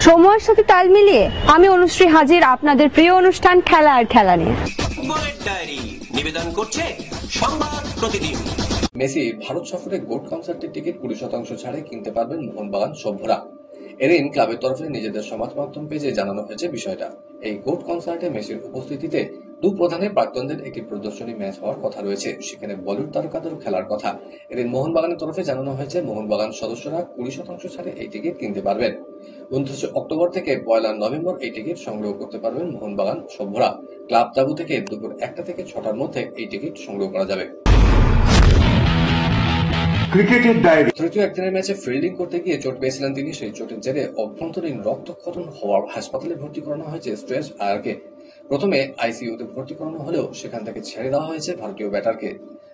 সময়ের সাথে তাল মিলিয়ে আমি অনুশ্রী হাজির আপনাদের প্রিয় অনুষ্ঠান খেলা আর খেলা নিয়ে। নিবেদন করছে সংবাদ প্রতিদিন। মেসি ভারত সফরে গোট কনসার্টের টিকিট 20% ছাড়ে কিনতে পারবেন মোহনবাগান সভ্যরা। এদিন ক্লাবের তরফে নিজেদের সমাজ মাধ্যম পেজে জানানো হয়েছে বিষয়টা। এই গোট কনসার্টে মেসির উপস্থিতিতে দু প্রধানের প্রাক্তনদের একটি প্রদর্শনী ম্যাচ হওয়ার কথা রয়েছে, সেখানে বলিউড তারকাদেরও খেলার কথা। এদিন মোহনবাগানের তরফে জানানো হয়েছে মোহনবাগান সদস্যরা 20% ছাড়ে এই টিকিট কিনতে পারবেন। 29 অক্টোবর থেকে 1 নভেম্বর এই টিকিট সংগ্রহ করতে পারবেন মোহনবাগান সভ্যরা। ক্লাব তাবু থেকে দুপুর 1টা থেকে 6টার মধ্যে এই টিকিট সংগ্রহ করা যাবে। ক্রিকেটের ডায়েরি। তৃতীয় একদিনের ম্যাচে ফিল্ডিং করতে গিয়ে চোট পেয়েছিলেন তিনি। সেই চোটের জেরে অভ্যন্তরীণ রক্তক্ষরণ হওয়ার হাসপাতালে ভর্তি করানো হয়েছে শ্রেয়াস আয়ারকে। প্রথমে আইসিইউতে ভর্তি করানো হলেও সেখান থেকে ছেড়ে দেওয়া হয়েছে ভারতীয় ব্যাটারকে।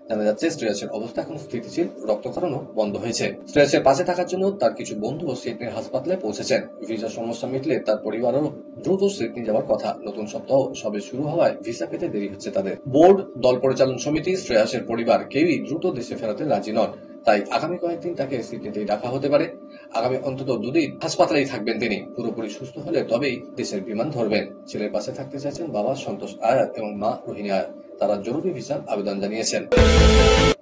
জানা যাচ্ছে শ্রেয়াসের অবস্থা এখন স্থিতিশীল, রক্তক্ষরণও বন্ধ হয়েছে। শ্রেয়াসের পাশে থাকার জন্য তার কিছু বন্ধুও সিডনির হাসপাতালে পৌঁছেছেন। ভিসা সমস্যা মিটলে তার পরিবারও দ্রুত সিডনি যাওয়ার কথা। নতুন সপ্তাহ সবে শুরু হওয়ায় ভিসা পেতে দেরি হচ্ছে তাদের। বোর্ড, দল পরিচালন সমিতি, শ্রেয়াসের পরিবার কেউই দ্রুত দেশে ফেরাতে রাজি নন। তাই আগামী কয়েকদিন তাকে সিডনিতেই রাখা হতে পারে। আগামী অন্তত 2 দিন হাসপাতালেই থাকবেন তিনি। পুরোপুরি সুস্থ হলে তবেই দেশের বিমান ধরবেন। ছেলের পাশে থাকতে চাইছেন বাবা সন্তোষ আয়ার এবং মা রোহিণী আয়ার। তারা জরুরি ভিসার আবেদন জানিয়েছেন।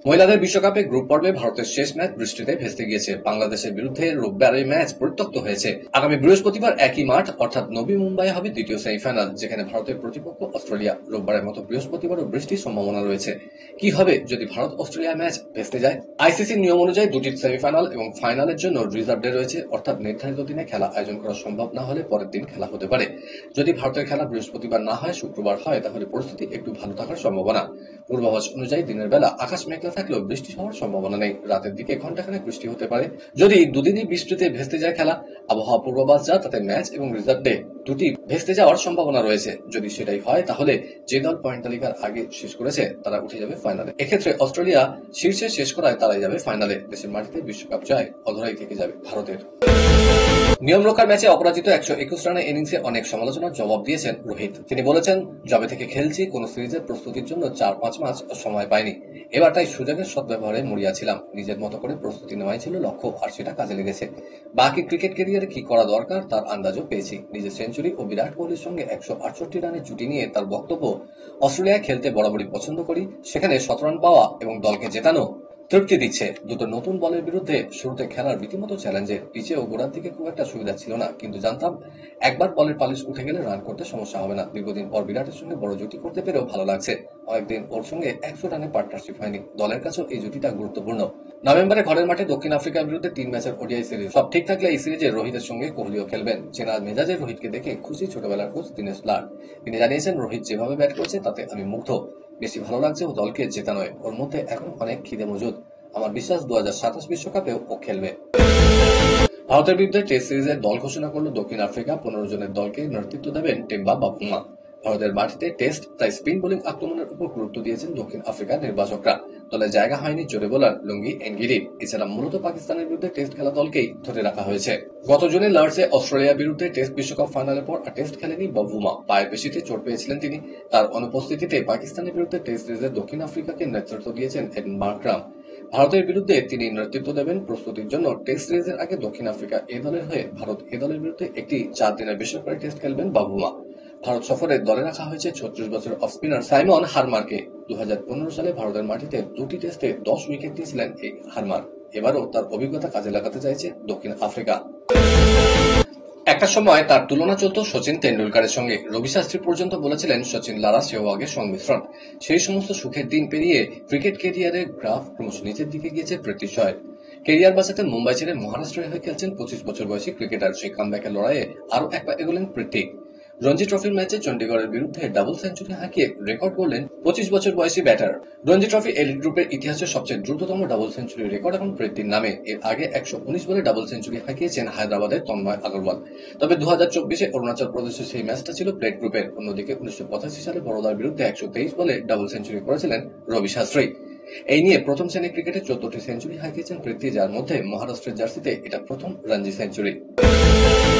মহিলাদের বিশ্বকাপে গ্রুপ পর্বে ভারতের শেষ ম্যাচ বৃষ্টিতে ভেস্তে গিয়েছে। বাংলাদেশের বিরুদ্ধে রোববারের ম্যাচ পরিত্যক্ত হয়েছে। আগামী বৃহস্পতিবার একই মাঠ অর্থাৎ নবী মুম্বাই হবে দ্বিতীয় সেমিফাইনাল, যেখানে ভারতের প্রতিপক্ষ অস্ট্রেলিয়া। রোববারের মতো বৃহস্পতিবারও বৃষ্টির সম্ভাবনা রয়েছে। কি হবে যদি ভারত অস্ট্রেলিয়া ম্যাচ ভেস্তে যায়? আইসিসির নিয়ম অনুযায়ী দুটি সেমিফাইনাল এবং ফাইনালের জন্য রিজার্ভ ডে রয়েছে, অর্থাৎ নির্ধারিত দিনে খেলা আয়োজন করা সম্ভব না হলে পরের দিন খেলা হতে পারে। যদি ভারতের খেলা বৃহস্পতিবার না হয়, শুক্রবার হয়, তাহলে পরিস্থিতি একটু ভালো থাকার সম্ভাবনা। পূর্বাভাস অনুযায়ী দিনের বেলা আকাশ মেঘলা থাকলেও বৃষ্টি হওয়ার সম্ভাবনা নেই। রাতের দিকে ঘণ্টাখানেক বৃষ্টি হতে পারে। যদি দুদিনই বৃষ্টিতে ভেস্তে যায় খেলা, আবহাওয়া পূর্বাভাস যা তাতে ম্যাচ এবং রিজার্ভ ডে দুটি ভেস্তে যাওয়ার সম্ভাবনা রয়েছে। যদি সেটাই হয়, তাহলে যে দল পয়েন্ট তালিকার আগে শেষ করেছে তারা উঠে যাবে ফাইনালে। এক্ষেত্রে অস্ট্রেলিয়া শীর্ষে শেষ করায় তারাই যাবে ফাইনালে। দেশের মাটিতে বিশ্বকাপ জয় অধরাই থেকে যাবে ভারতের। নিয়ম রক্ষার ম্যাচে অপরাজিত 121 রানের ইনিংসে অনেক সমালোচনার জবাব দিয়েছেন রোহিত। তিনি বলেছেন, যবে থেকে খেলছি কোনো সিরিজের প্রস্তুতির জন্য 4-5 মাস সময় পাইনি। এবার তাই সুযোগের সদ্ব্যবহারে মরিয়া ছিলাম। নিজের মতো করে প্রস্তুতি নেওয়াই ছিল লক্ষ্য, আর সেটা কাজে লেগেছে। বাকি ক্রিকেট ক্যারিয়ারে কি করা দরকার তার আন্দাজও পেয়েছি। নিজের সেঞ্চুরি ও বিরাট কোহলির সঙ্গে 168 রানের জুটি নিয়ে তার বক্তব্য, অস্ট্রেলিয়ায় খেলতে বরাবরই পছন্দ করি। সেখানে 17 রান পাওয়া এবং দলকে জেতানো তৃপ্তি দিচ্ছে। দুটো নতুন বলের বিরুদ্ধে শুরুতে খেলার রীতিমতো চ্যালেঞ্জের। পিচে ও গোড়ার দিকে খুব একটা সুবিধা ছিল না, কিন্তু জানতাম একবার বলের পালিশ উঠে গেলে রান করতে সমস্যা হবে না। দীর্ঘদিন পর বিরাটের সঙ্গে বড় জুটি করতে পেরেও ভালো লাগছে। অনেকদিন ওর সঙ্গে 100 রানের পার্টনারশিপ হয়নি। দলের কাছেও এই জুটিটা গুরুত্বপূর্ণ। নভেম্বরে ঘরের মাঠে দক্ষিণ আফ্রিকার বিরুদ্ধে 3 ম্যাচের ওডিআই সিরিজ। সব ঠিক থাকলে এই সিরিজে রোহিতের সঙ্গে কোহলিও খেলবেন। চেনা মেজাজের রোহিতকে দেখে খুশি ছোটবেলার কোচ দীনেশ লাড। তিনি জানিয়েছেন, রোহিত যেভাবে ব্যাট করছে তাতে আমি মুগ্ধ। বেশি ভালো লাগছে ও দলকে জেতানোয়। ওর মধ্যে এখন অনেক খিদে মজুদ। আমার বিশ্বাস 2027 বিশ্বকাপেও ও খেলবে। ভারতের বিরুদ্ধে টেস্ট সিরিজের দল ঘোষণা করল দক্ষিণ আফ্রিকা। 15 জনের দলকে নেতৃত্ব দেবেন টেম্বা বাভুমা। ভারতের মাটিতে টেস্ট, তাই স্পিন বোলিং আক্রমণের উপর গুরুত্ব দিয়েছেন দক্ষিণ আফ্রিকার নির্বাচকরা। দলে জায়গা হয়নি জোরে বোলার লুঙ্গি এনগিরির। এছাড়া মূলত পাকিস্তানের বিরুদ্ধে টেস্ট খেলা দলকেই ধরে রাখা হয়েছে। গত জুনে লর্ডসে অস্ট্রেলিয়ার বিরুদ্ধে টেস্ট বিশ্বকাপ ফাইনালের পর আর টেস্ট খেলেনি বাভুমা। পায়ের পেশিতে চোট পেয়েছিলেন তিনি। তার অনুপস্থিতিতে পাকিস্তানের বিরুদ্ধে টেস্ট সিরিজে দক্ষিণ আফ্রিকাকে নেতৃত্ব দিয়েছেন এডেন মার্করাম। ভারতের বিরুদ্ধে তিনি নেতৃত্ব দেবেন। প্রস্তুতির জন্য টেস্ট সিরিজের আগে দক্ষিণ আফ্রিকা এ দলের হয়ে ভারত এ দলের বিরুদ্ধে একটি 4 দিনের বেসরকারি টেস্ট খেলবেন বাভুমা। ভারত সফরে দলে রাখা হয়েছে 36 বছর অফ স্পিনার সাইমন হারমারকে। 2015 সালে ভারতের মাটিতে 2টি টেস্টে 10 উইকেট নিয়েছিলেন এই হারমার। এবারও তার অভিজ্ঞতা কাজে লাগাতে চাইছে দক্ষিণ আফ্রিকা। একটা সময় তার তুলনা চলত সচিন তেন্ডুলকারের সঙ্গে। রবি শাস্ত্রী পর্যন্ত বলেছিলেন সচিন লারা সেহওয়াগের সংমিশ্রণ। সেই সমস্ত সুখের দিন পেরিয়ে ক্রিকেট ক্যারিয়ারের গ্রাফ ক্রমশ নিচের দিকে গিয়েছে পৃথ্বী শয়ের। ক্যারিয়ার বাঁচাতে মুম্বাই ছেড়ে মহারাষ্ট্রের হয়ে খেলছেন 25 বছর বয়সী ক্রিকেটার। সেই কামব্যাকের লড়াইয়ে আরও এক পা এগোলেন পৃথ্বী। রঞ্জি ট্রফির ম্যাচে চণ্ডীগড়ের বিরুদ্ধে ডাবল সেঞ্চুরি হাঁকিয়ে রেকর্ড করলেন 25 বছর বয়সী ব্যাটার। রঞ্জি ট্রফি এলিট গ্রুপের ইতিহাসের সবচেয়ে দ্রুততম ডাবল সেঞ্চুরি রেকর্ড এখন পৃথ্বীর নামে। এর আগে 119 বলে ডাবল সেঞ্চুরি হাঁকিয়েছেন হায়দ্রাবাদের তন্ময় আগরওয়াল। তবে 2024-এ অরুণাচল প্রদেশের সেই ম্যাচটা ছিল প্লেট গ্রুপের। অন্যদিকে 1985 সালে বরোদার বিরুদ্ধে 123 বলে ডাবল সেঞ্চুরি করেছিলেন রবি শাস্ত্রী। এই নিয়ে প্রথম শ্রেণীর ক্রিকেটে 14টি সেঞ্চুরি হাঁকিয়েছেন পৃথ্বী, যার মধ্যে মহারাষ্ট্রের জার্সিতে এটা প্রথম রঞ্জি সেঞ্চুরি।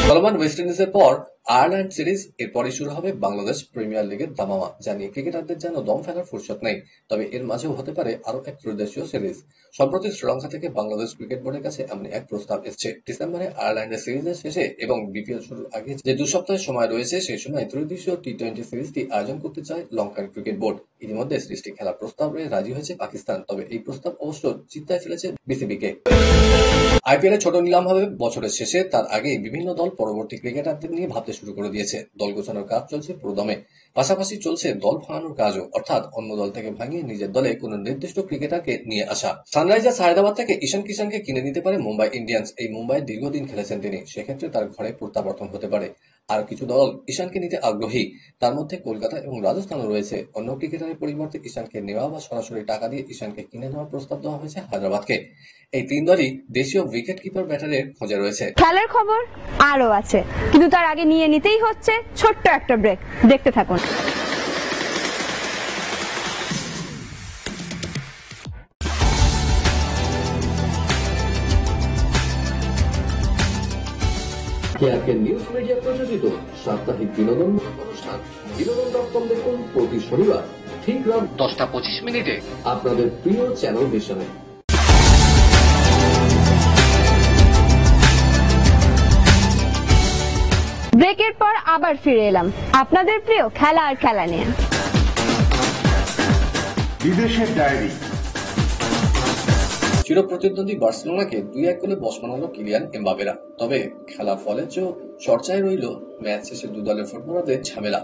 চলমান ওয়েস্ট ইন্ডিজের পর আয়ারল্যান্ড সিরিজ, এরপরই শুরু হবে বাংলাদেশ প্রিমিয়ার লিগের দামামা, জানিয়ে ক্রিকেটারদের যেন দম ফেলার ফুরসত নেই। তবে এর মাঝেও হতে পারে আরো এক ত্রিদেশীয় সিরিজ। সম্প্রতি শ্রীলঙ্কা থেকে বাংলাদেশ ক্রিকেট বোর্ডের কাছে এমন এক প্রস্তাব এসেছে। ডিসেম্বরে আয়ারল্যান্ডের সিরিজের শেষে এবং বিপিএল শুরুর আগে যে 2 সপ্তাহের সময় রয়েছে, সেই সময় ত্রিদেশীয় টি-20 সিরিজটি আয়োজন করতে চায় লঙ্কান ক্রিকেট বোর্ড। ইতিমধ্যে সিরিজটি খেলার প্রস্তাবে রাজি হয়েছে পাকিস্তান, তবে এই প্রস্তাব অবশ্য চিন্তায় ফেলেছে বিসিবিকে। আইপিএল এ ছোট নিলাম হবে বছরের শেষে, তার আগেই বিভিন্ন দল পরবর্তী ক্রিকেটারদের নিয়ে ভাবতে শুরু করে দিয়েছে। দল গোছানোর কাজ চলছে পুরোদমে, পাশাপাশি চলছে দল ভাঙানোর কাজও, অর্থাৎ অন্য দল থেকে ভাঙিয়ে নিজের দলে কোনো নির্দিষ্ট ক্রিকেটারকে নিয়ে আসা। সানরাইজার্স হায়দ্রাবাদ থেকে ঈশান কিষানকে কিনে নিতে পারে মুম্বাই ইন্ডিয়ান্স। এই মুম্বাইয়ে দীর্ঘদিন খেলেছেন তিনি, সেক্ষেত্রে তার ঘরে প্রত্যাবর্তন হতে পারে। আর কিছু দল ঈশানকে নিতে আগ্রহী, তার মধ্যে কলকাতা এবং রাজস্থানও রয়েছে। অন্য ক্রিকেটারের পরিবর্তে ঈশানকে নেওয়া বা সরাসরি টাকা দিয়ে ঈশানকে কিনে নেওয়ার প্রস্তাব দেওয়া হয়েছে হায়দ্রাবাদকে। এই 3 দলই দেশীয় উইকেট কিপার ব্যাটারের খোঁজে রয়েছে। খেলার খবর আরো আছে, কিন্তু তার আগে নিয়ে নিতেই হচ্ছে ছোট্ট একটা ব্রেক। দেখতে থাকুন। কেআরকে নিউজ মিডিয়া প্রযোজিত সাপ্তাহিক বিনোদন অনুষ্ঠান বিনোদন.com দেখুন প্রতি শনিবার ঠিক রাত 10:25 আপনাদের প্রিয় চ্যানেল ভিশনে। ব্রেকের পর আবার ফিরে এলাম আপনাদের প্রিয় খেলা আর খেলা নিয়ে। বিদেশের ডায়েরি। চিরপ্রতিদ্বন্দ্বী বার্সেলোনাকে 2-1 গোলে বশ বানালো কিলিয়ান এমবাপেরা। তবে খেলার ফলের চেয়েও চর্চায় রইল ম্যাচ শেষে 2 দলের ফুটবলারদের ঝামেলা,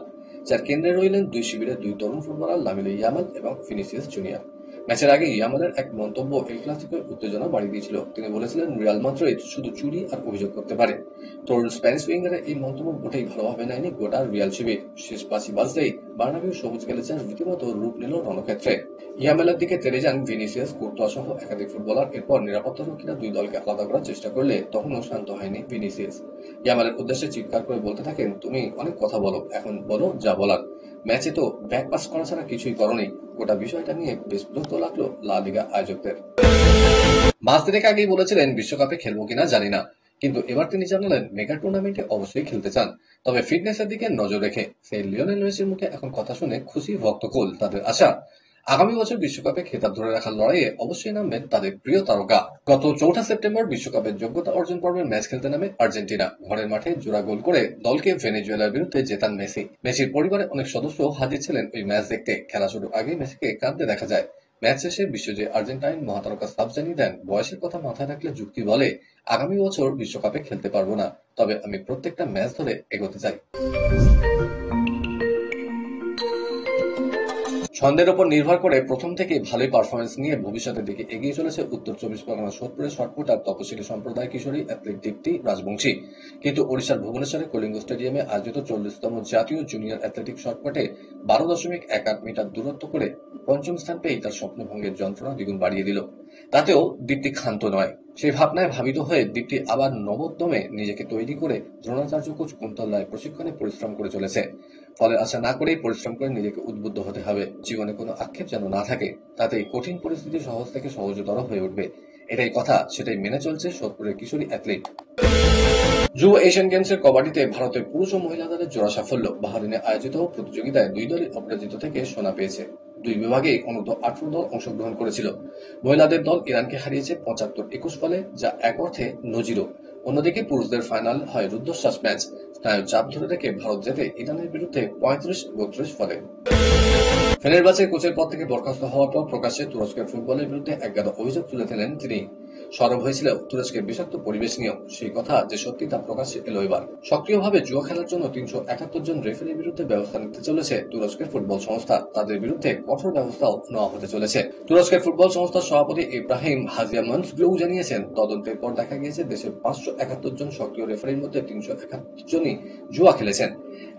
যার কেন্দ্রে রইলেন 2 শিবিরের 2 তরুণ ফুটবলার লামিনে ইয়ামাল এবং ভিনিসিয়াস জুনিয়র। ম্যাচের আগে ইয়ামালের এক মন্তব্য এল ক্লাসিকোর উত্তেজনা বাড়িয়ে দিয়েছিল। তিনি বলেছিলেন, রিয়াল মাদ্রিদ শুধু চুরি আর অভিযোগ করতে পারে। তরুণ স্প্যানিশ উইঙ্গারের এই মন্তব্য মোটেই ভালোভাবে নেয়নি গোটা রিয়াল শিবির। শেষ বাঁশি বাজতেই বার্নাবিউ সবুজ গেলেছেন রীতিমতো রূপ নিল রণক্ষেত্রে। ইয়ামালের দিকে তেড়ে যান ভিনিসিয়াস, কুর্তোয়া সহ একাধিক ফুটবলার। এরপর নিরাপত্তারক্ষীরা 2 দলকে আলাদা করার চেষ্টা করলে তখনও শান্ত হয়নি ভিনিসিয়াস। ইয়ামালের উদ্দেশ্যে চিৎকার করে বলতে থাকেন, তুমি অনেক কথা বলো, এখন বলো যা বলার। ম্যাচে তো ব্যাক পাস করা ছাড়া কিছুই করনি। গোটা বিষয়টা নিয়ে বেশ বিরক্ত লাগলো লা লিগা আয়োজকদের। মাস 3 আগেই বলেছিলেন বিশ্বকাপে খেলবো কিনা জানি না, কিন্তু এবার তিনি জানালেন মেগা টুর্নামেন্টে অবশ্যই খেলতে চান, তবে ফিটনেসের দিকে নজর রেখে। সেই লিওনেল মেসির মুখে এখন কথা শুনে খুশি ভক্তকুল। তাদের আশা, আগামী বছর বিশ্বকাপে খেতাব ধরে রাখার লড়াইয়ে অবশ্যই নামবেন তাদের প্রিয় তারকা। গত 4 সেপ্টেম্বর বিশ্বকাপের যোগ্যতা অর্জন পর্বের ম্যাচ খেলতে নামে আর্জেন্টিনা। ঘরের মাঠে জোড়া গোল করে দলকে ভেনেজুয়েলার বিরুদ্ধে জেতান মেসি। মেসির পরিবারের অনেক সদস্য হাজির ছিলেন ওই ম্যাচ দেখতে। খেলা শুরুর আগে মেসিকে কাঁদতে দেখা যায়। ম্যাচ শেষে বিশ্বজয়ী আর্জেন্টাইন মহাতারকা সাফ জানিয়ে দেন, বয়সের কথা মাথায় রাখলে যুক্তি বলে আগামী বছর বিশ্বকাপে খেলতে পারবো না, তবে আমি প্রত্যেকটা ম্যাচ ধরে এগোতে চাই। ছন্দের ওপর নির্ভর করে প্রথম থেকে ভালোই পারফরমেন্স নিয়ে ভবিষ্যতের দিকে এগিয়ে চলেছে উত্তর 24 পরগনা সোদপুরের শটপুটার তপশিলি সম্প্রদায় কিশোরী অ্যাথলিট দীপ্তি রাজবংশী। কিন্তু ওড়িশার ভুবনেশ্বরে কলিঙ্গ স্টেডিয়ামে আয়োজিত 40তম জাতীয় জুনিয়র অ্যাথলেটিক শটপুটে 12.18 মিটার দূরত্ব করে 5ম স্থান পেয়ে তার স্বপ্নভঙ্গের যন্ত্রণা দ্বিগুণ বাড়িয়ে দিল। তাতেও দীপ্তি ক্ষান্ত নয়। সেই ভাবনায় ভাবিত হয়ে দীপ্তি আবার নবোদ্যমে নিজেকে তৈরি করে দ্রোণাচার্য কোচ কুন্তল রায় প্রশিক্ষণে পরিশ্রম করে চলেছে। ফলের আশা না করেই পরিশ্রম করে নিজেকে উদ্বুদ্ধ হতে হবে। জীবনে কোনো আক্ষেপ যেন না থাকে, তাতেই কঠিন পরিস্থিতি সহজ থেকে সহজতর হয়ে উঠবে। এটাই কথা, সেটাই মেনে চলছে সোদপুরের কিশোরী অ্যাথলিট। যুব এশিয়ান গেমসের কবাডিতে ভারতের পুরুষ ও মহিলা দলের জোড়া সাফল্য। বাহরিনে আয়োজিত প্রতিযোগিতায় 2 দলই অপরাজিত থেকে সোনা পেয়েছে। 2 বিভাগেই অনূর্ধ্ব 18 দল অংশগ্রহণ করেছিল। মহিলাদের দল ইরানকে হারিয়েছে 75-21 ফলে, যা এক অর্থে নজিরও। অন্যদিকে পুরুষদের ফাইনাল হয় রুদ্ধশ্বাস ম্যাচ। স্নায়ু চাপ ধরে রেখে ভারত জেতে ইরানের বিরুদ্ধে 35-32 ফলে। ফেনেরবাচে কোচের পদ থেকে বরখাস্ত হওয়ার পর প্রকাশ্যে তুরস্কের ফুটবলের বিরুদ্ধে একগাদা অভিযোগ তুলেছিলেন তিনি। সরব হয়েছিল তুরস্কের বিষাক্ত পরিবেশ নিয়েও। সেই কথা যে সত্যি তা প্রকাশ্যে এলো এবার। সক্রিয়ভাবে জুয়া খেলার জন্য 371 জন রেফারির বিরুদ্ধে ব্যবস্থা নিতে চলেছে তুরস্কের ফুটবল সংস্থা। তাদের বিরুদ্ধে কঠোর ব্যবস্থাও নেওয়া হতে চলেছে। তুরস্কের ফুটবল সংস্থার সভাপতি ইব্রাহিম হাজিয়ামানসগ্লু জানিয়েছেন, তদন্তের পর দেখা গিয়েছে দেশের 571 জন সক্রিয় রেফারির মধ্যে 371 জনই জুয়া খেলেছেন।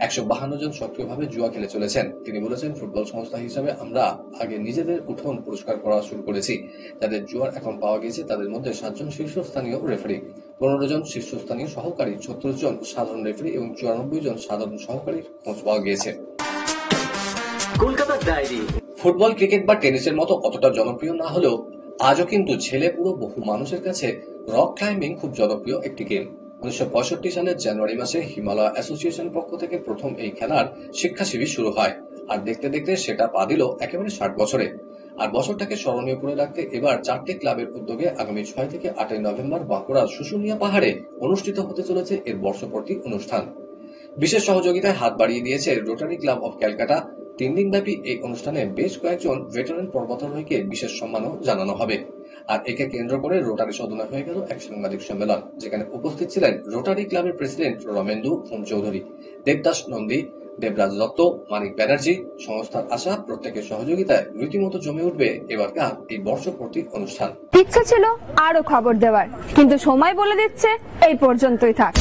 152 জন সক্রিয়ভাবে জুয়া খেলে চলেছেন। তিনি বলেছেন, ফুটবল সংস্থা হিসাবে আমরা আগে নিজেদের উঠোন পরিষ্কার করা শুরু করেছি। যাদের জুয়ার এখন পাওয়া গিয়েছে তাদের মধ্যে 7 জন শীর্ষস্থানীয় রেফারি, 15 জন শীর্ষস্থানীয় সহকারী, 36 জন সাধারণ রেফারি এবং 94 জন সাধারণ সহকারীর খোঁজ পাওয়া গিয়েছে। কলকাতার ডায়েরি। ফুটবল, ক্রিকেট বা টেনিসের মতো অতটা জনপ্রিয় না হলেও আজও কিন্তু ছেলে পুরো বহু মানুষের কাছে রক ক্লাইম্বিং খুব জনপ্রিয় একটি গেম। 1965 সালের জানুয়ারি মাসে হিমালয় অ্যাসোসিয়েশন পক্ষ থেকে প্রথম এই খেলার শিক্ষা শিবির শুরু হয়। আর দেখতে দেখতে সেটা পা দিল একেবারে 60 বছরে। আর বছরটাকে স্মরণীয় করে রাখতে এবার 4টে ক্লাবের উদ্যোগে আগামী 6 থেকে 8 নভেম্বর বাঁকুড়ার শুশুনিয়া পাহাড়ে অনুষ্ঠিত হতে চলেছে এর বর্ষপূর্তি অনুষ্ঠান। বিশেষ সহযোগিতায় হাত বাড়িয়ে দিয়েছে রোটারি ক্লাব অফ ক্যালকাটা। 3 দিনব্যাপী এই অনুষ্ঠানে বেশ কয়েকজন ভেটারেন পর্বতারোহীকে বিশেষ সম্মানও জানানো হবে। আর একে কেন্দ্র করে রোটারি সদনে হয়ে গেল এক সাংবাদিক সম্মেলন, যেখানে উপস্থিত ছিলেন রোটারি ক্লাবের প্রেসিডেন্ট রমেন্দু হোম চৌধুরী, দেবদাস নন্দী, দেবরাজ দত্ত, মানিক ব্যানার্জি। সংস্থার আশা প্রত্যেকের সহযোগিতায় রীতিমতো জমে উঠবে এবারকার এই বর্ষপূর্তি অনুষ্ঠান। ইচ্ছে ছিল আরো খবর দেওয়ার, কিন্তু সময় বলে দিচ্ছে এই পর্যন্তই থাক।